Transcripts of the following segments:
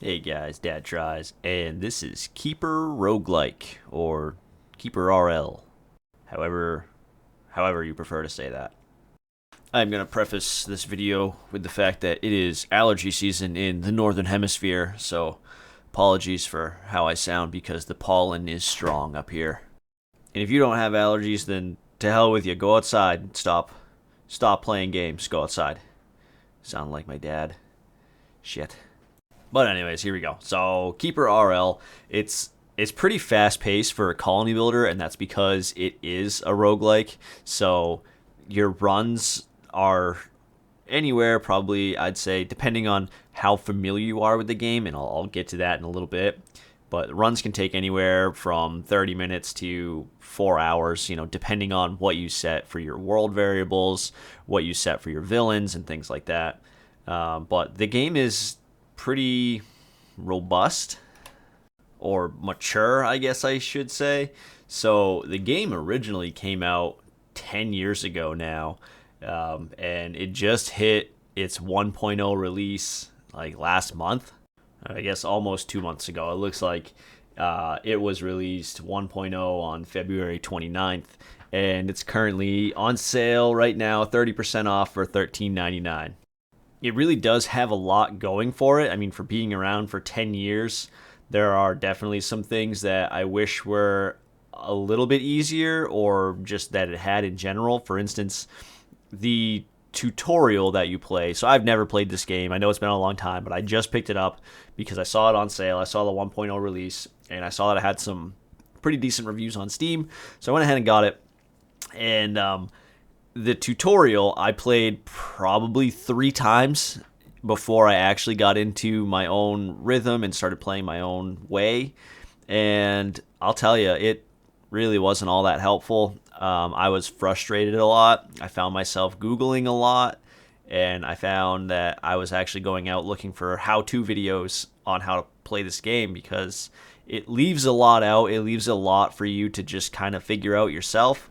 Hey guys, Dadtries, and this is Keeper Roguelike, or KeeperRL, however, however you prefer to say that. I'm going to preface this video with the fact that it is allergy season in the Northern Hemisphere, so apologies for how I sound because the pollen is strong up here. And if you don't have allergies, then to hell with you, go outside, stop playing games, go outside. Sound like my dad. Shit. But anyways, here we go. So KeeperRL, it's pretty fast paced for a colony builder, and that's because it is a roguelike. So your runs are anywhere, probably I'd say, depending on how familiar you are with the game, and I'll get to that in a little bit. But runs can take anywhere from 30 minutes to 4 hours, depending on what you set for your world variables, what you set for your villains, and things like that. But the game is pretty robust or mature, I guess I should say. So the game originally came out 10 years ago now, and it just hit its 1.0 release like last month. I guess almost 2 months ago. It looks like it was released 1.0 on February 29th, and it's currently on sale right now, 30% off for $13.99. It really does have a lot going for it. I mean, for being around for 10 years, there are definitely some things that I wish were a little bit easier or just that it had in general. For instance, the tutorial that you play. So I've never played this game. I know it's been a long time, but I just picked it up because I saw it on sale. I saw the 1.0 release, and I saw that it had some pretty decent reviews on Steam. So I went ahead and got it. And the tutorial I played probably 3 times before I actually got into my own rhythm and started playing my own way. And I'll tell you, it really wasn't all that helpful. I was frustrated a lot. I found myself Googling a lot, and I found that I was actually going out looking for how-to videos on how to play this game because it leaves a lot out. It leaves a lot for you to just kind of figure out yourself.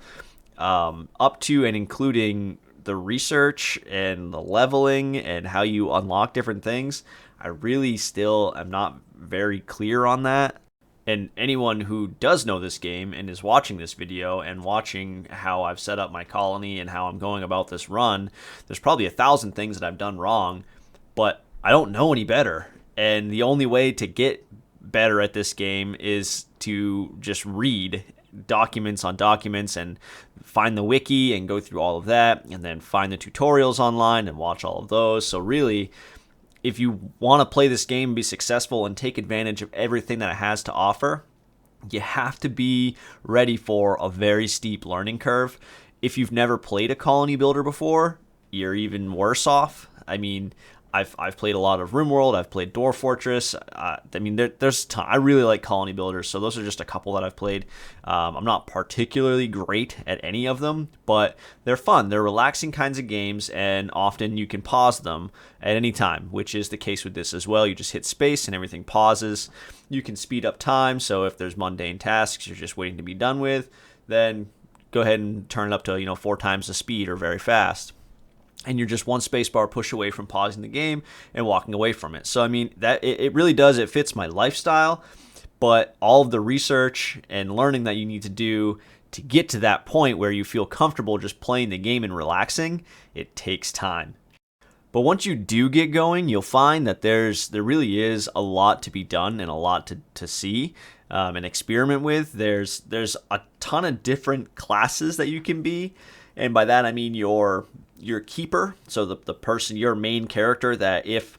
Up to and including the research and the leveling and how you unlock different things. I really still am not very clear on that. And anyone who does know this game and is watching this video and watching how I've set up my colony and how I'm going about this run, there's probably 1,000 things that I've done wrong, but I don't know any better. And the only way to get better at this game is to just read documents on documents and find the wiki and go through all of that, and then find the tutorials online and watch all of those. So really, if you want to play this game and be successful and take advantage of everything that it has to offer, you have to be ready for a very steep learning curve. If you've never played a colony builder before, you're even worse off. I mean, I've played a lot of RimWorld. I've played Dwarf Fortress. I mean, there's a ton. I really like colony builders, so those are just a couple that I've played. I'm not particularly great at any of them, but they're fun. They're relaxing kinds of games, and often you can pause them at any time, which is the case with this as well. You just hit space and everything pauses. You can speed up time, so if there's mundane tasks you're just waiting to be done with, then go ahead and turn it up to 4 times the speed or very fast. And you're just one spacebar push away from pausing the game and walking away from it. So I mean, that it really does. It fits my lifestyle, but all of the research and learning that you need to do to get to that point where you feel comfortable just playing the game and relaxing, it takes time. But once you do get going, you'll find that there really is a lot to be done and a lot to see and experiment with. There's a ton of different classes that you can be, and by that I mean your keeper, so the person, your main character, that if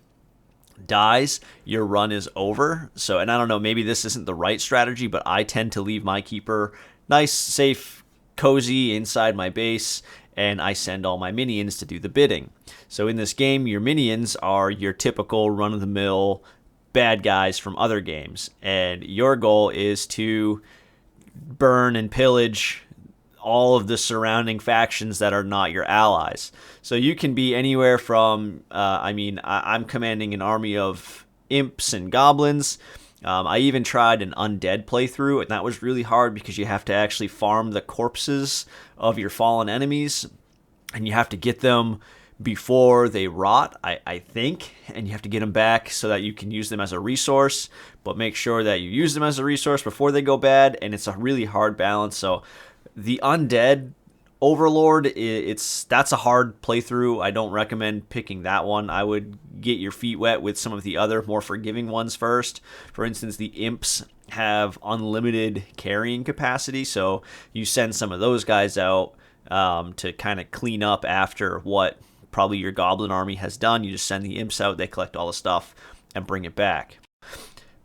dies, your run is over. So, and I don't know, maybe this isn't the right strategy, but I tend to leave my keeper nice, safe, cozy inside my base, and I send all my minions to do the bidding. So in this game, your minions are your typical run-of-the-mill bad guys from other games, and your goal is to burn and pillage all of the surrounding factions that are not your allies. So you can be anywhere from, I'm commanding an army of imps and goblins. I even tried an undead playthrough, and that was really hard because you have to actually farm the corpses of your fallen enemies, and you have to get them before they rot, I think, and you have to get them back so that you can use them as a resource, but make sure that you use them as a resource before they go bad, and it's a really hard balance. So the undead overlord, that's a hard playthrough. I don't recommend picking that one. I would get your feet wet with some of the other more forgiving ones first. For instance, the imps have unlimited carrying capacity, so you send some of those guys out to kind of clean up after what probably your goblin army has done. You just send the imps out, they collect all the stuff and bring it back.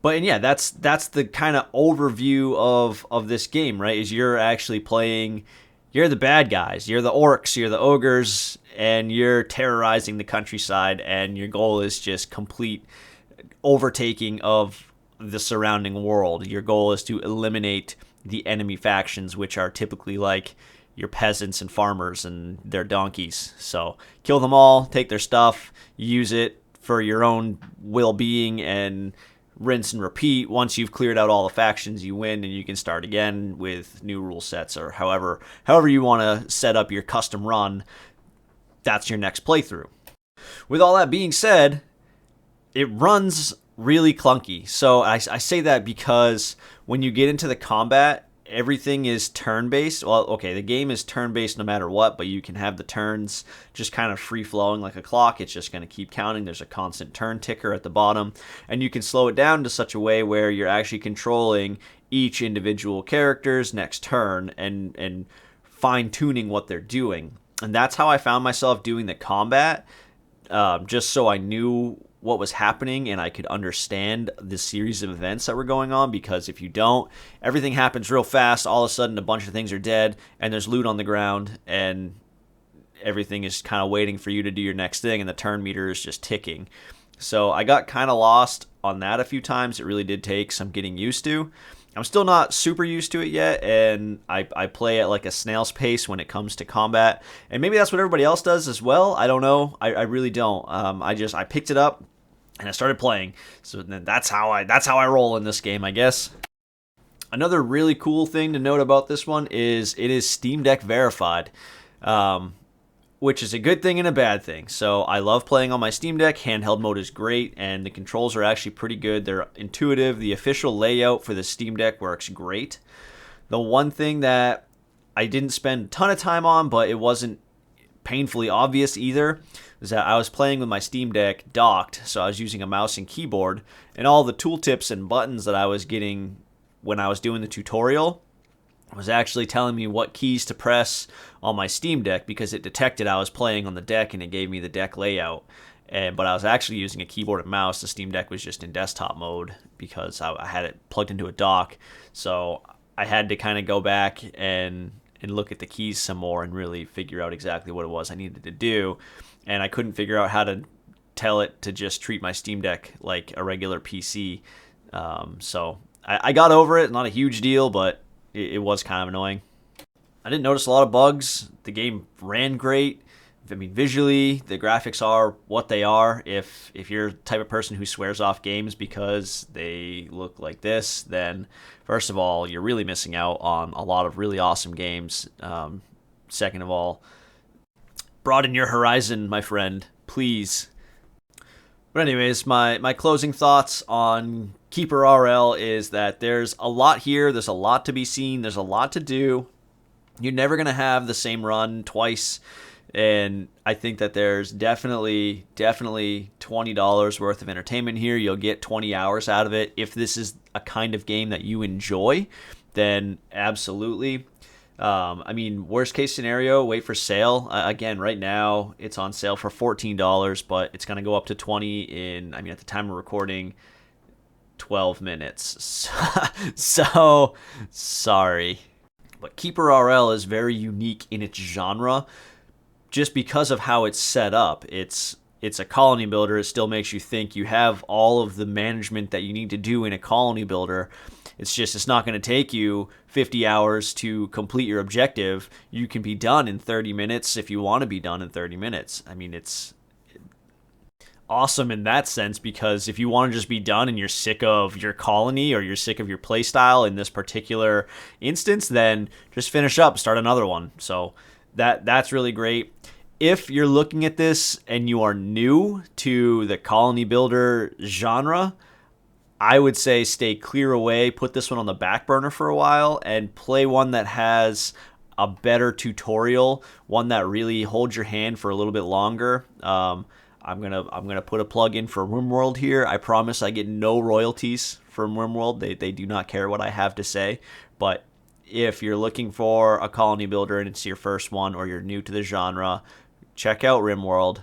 But and yeah, that's the kind of overview of this game, right? Is you're actually playing, you're the bad guys, you're the orcs, you're the ogres, and you're terrorizing the countryside, and your goal is just complete overtaking of the surrounding world. Your goal is to eliminate the enemy factions, which are typically like your peasants and farmers and their donkeys. So kill them all, take their stuff, use it for your own well-being, and rinse and repeat. Once you've cleared out all the factions, you win, and you can start again with new rule sets, or however you want to set up your custom run. That's your next playthrough. With all that being said, it runs really clunky. So I say that because when you get into the combat, everything is turn-based. Well, okay, the game is turn-based no matter what, but you can have the turns just kind of free-flowing like a clock. It's just going to keep counting. There's a constant turn ticker at the bottom, and you can slow it down to such a way where you're actually controlling each individual character's next turn and fine-tuning what they're doing. And that's how I found myself doing the combat, just so I knew what was happening and I could understand the series of events that were going on. Because if you don't, everything happens real fast. All of a sudden, a bunch of things are dead, and there's loot on the ground, and everything is kind of waiting for you to do your next thing, and the turn meter is just ticking. So I got kind of lost on that a few times. It really did take some getting used to. I'm still not super used to it yet, and I play at like a snail's pace when it comes to combat. And maybe that's what everybody else does as well. I don't know. I really don't. I picked it up and I started playing. So then that's how I roll in this game, I guess. Another really cool thing to note about this one is it is Steam Deck verified, which is a good thing and a bad thing. So I love playing on my Steam Deck. Handheld mode is great, and the controls are actually pretty good. They're intuitive. The official layout for the Steam Deck works great. The one thing that I didn't spend a ton of time on, but it wasn't painfully obvious either, is that I was playing with my Steam Deck docked, so I was using a mouse and keyboard, and all the tooltips and buttons that I was getting when I was doing the tutorial was actually telling me what keys to press on my Steam Deck, because it detected I was playing on the deck and it gave me the deck layout. But I was actually using a keyboard and mouse. The Steam Deck was just in desktop mode because I had it plugged into a dock. So I had to kind of go back and look at the keys some more and really figure out exactly what it was I needed to do. And I couldn't figure out how to tell it to just treat my Steam Deck like a regular PC. So I got over it. Not a huge deal, but it was kind of annoying. I didn't notice a lot of bugs. The game ran great. I mean, visually, the graphics are what they are. If you're the type of person who swears off games because they look like this, then first of all, you're really missing out on a lot of really awesome games. Second of all, broaden your horizon, my friend, please. But anyways, my closing thoughts on KeeperRL is that there's a lot here. There's a lot to be seen. There's a lot to do. You're never going to have the same run twice. And I think that there's definitely $20 worth of entertainment here. You'll get 20 hours out of it. If this is a kind of game that you enjoy, then absolutely. I mean, worst case scenario, wait for sale. Again, right now it's on sale for $14, but it's going to go up to 20 in, I mean, at the time of recording, 12 minutes. So sorry. But KeeperRL is very unique in its genre just because of how it's set up. It's a colony builder. It still makes you think you have all of the management that you need to do in a colony builder. It's not going to take you 50 hours to complete your objective. You can be done in 30 minutes if you want to be done in 30 minutes. I mean, it's awesome in that sense, because if you want to just be done and you're sick of your colony or you're sick of your playstyle in this particular instance, then just finish up, start another one. So that's really great. If you're looking at this and you are new to the colony builder genre, I would say stay clear away, put this one on the back burner for a while, and play one that has a better tutorial, one that really holds your hand for a little bit longer. I'm gonna put a plug in for RimWorld here. I promise I get no royalties from RimWorld. They do not care what I have to say. But if you're looking for a colony builder and it's your first one, or you're new to the genre, check out RimWorld.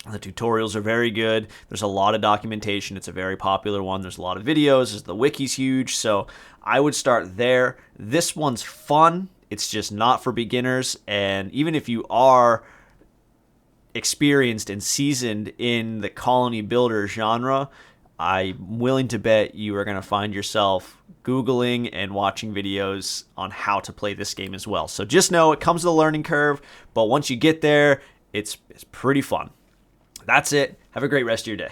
The tutorials are very good. There's a lot of documentation. It's a very popular one. There's a lot of videos. The wiki's huge. So I would start there. This one's fun. It's just not for beginners. And even if you are experienced and seasoned in the colony builder genre, I'm willing to bet you are going to find yourself Googling and watching videos on how to play this game as well. So just know it comes with a learning curve, but once you get there, it's pretty fun. That's it. Have a great rest of your day.